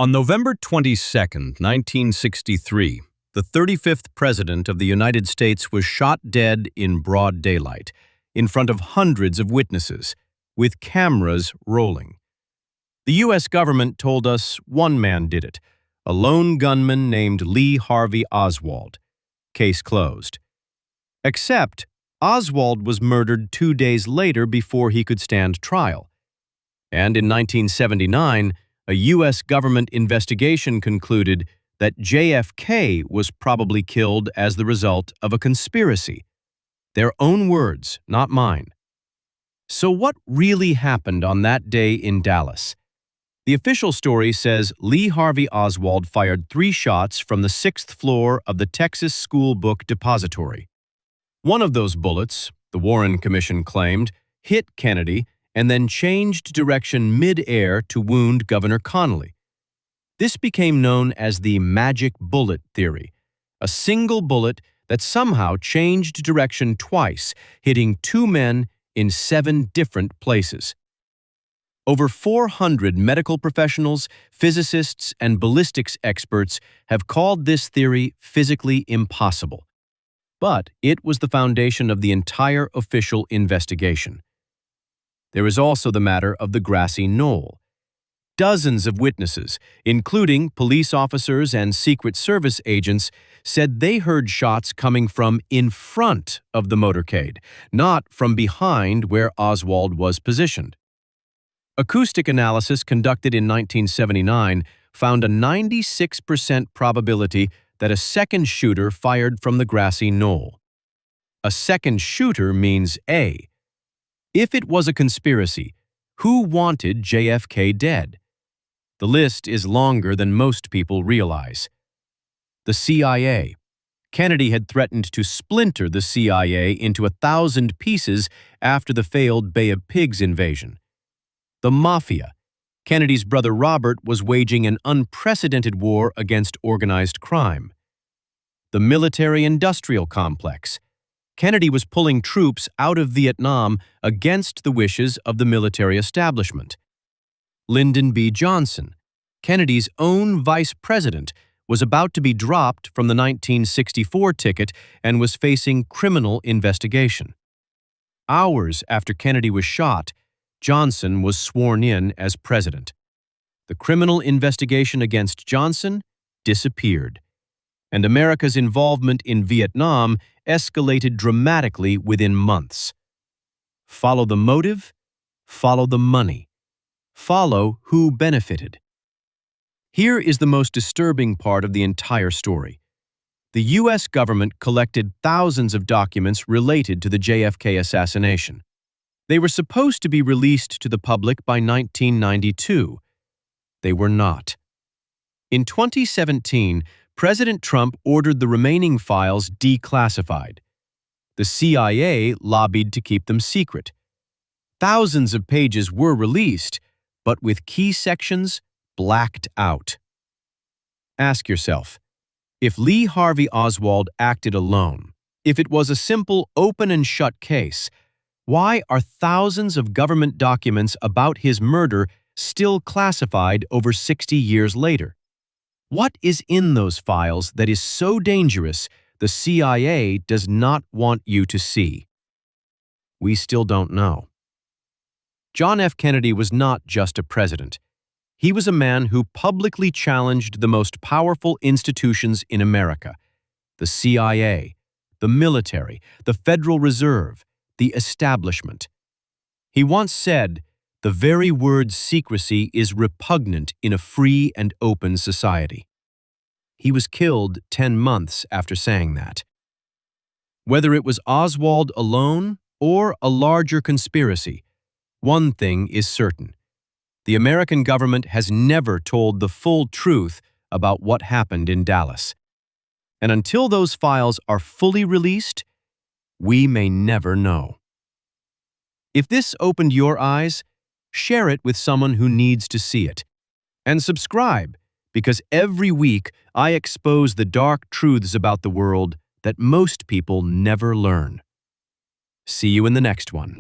On November 22, 1963, the 35th President of the United States was shot dead in broad daylight, in front of hundreds of witnesses, with cameras rolling. The U.S. government told us one man did it, a lone gunman named Lee Harvey Oswald. Case closed. Except, Oswald was murdered 2 days later before he could stand trial. And in 1979, a U.S. government investigation concluded that JFK was probably killed as the result of a conspiracy. Their own words, not mine. So what really happened on that day in Dallas? The official story says Lee Harvey Oswald fired 3 shots from the 6th floor of the Texas School Book Depository. One of those bullets, the Warren Commission claimed, hit Kennedy and then changed direction mid-air to wound Governor Connally. This became known as the magic bullet theory, a single bullet that somehow changed direction twice, hitting 2 men in 7 different places. Over 400 medical professionals, physicists, and ballistics experts have called this theory physically impossible. But it was the foundation of the entire official investigation. There is also the matter of the grassy knoll. Dozens of witnesses, including police officers and Secret Service agents, said they heard shots coming from in front of the motorcade, not from behind where Oswald was positioned. Acoustic analysis conducted in 1979 found a 96% probability that a second shooter fired from the grassy knoll. A second shooter means A. If it was a conspiracy, who wanted JFK dead? The list is longer than most people realize. The CIA. Kennedy had threatened to splinter the CIA into 1,000 pieces after the failed Bay of Pigs invasion. The Mafia. Kennedy's brother Robert was waging an unprecedented war against organized crime. The military-industrial complex. Kennedy was pulling troops out of Vietnam against the wishes of the military establishment. Lyndon B. Johnson, Kennedy's own vice president, was about to be dropped from the 1964 ticket and was facing criminal investigation. Hours after Kennedy was shot, Johnson was sworn in as president. The criminal investigation against Johnson disappeared, and America's involvement in Vietnam escalated dramatically within months. Follow the motive, follow the money, follow who benefited. Here is the most disturbing part of the entire story. The U.S. government collected thousands of documents related to the JFK assassination. They were supposed to be released to the public by 1992. They were not. In 2017, President Trump ordered the remaining files declassified. The CIA lobbied to keep them secret. Thousands of pages were released, but with key sections blacked out. Ask yourself, if Lee Harvey Oswald acted alone, if it was a simple open and shut case, why are thousands of government documents about his murder still classified over 60 years later? What is in those files that is so dangerous the CIA does not want you to see? We still don't know. John F. Kennedy was not just a president. He was a man who publicly challenged the most powerful institutions in America: the CIA, the military, the Federal Reserve, the establishment. He once said, "The very word secrecy is repugnant in a free and open society." He was killed 10 months after saying that. Whether it was Oswald alone or a larger conspiracy, one thing is certain. The American government has never told the full truth about what happened in Dallas. And until those files are fully released, we may never know. If this opened your eyes, share it with someone who needs to see it. And subscribe, because every week I expose the dark truths about the world that most people never learn. See you in the next one.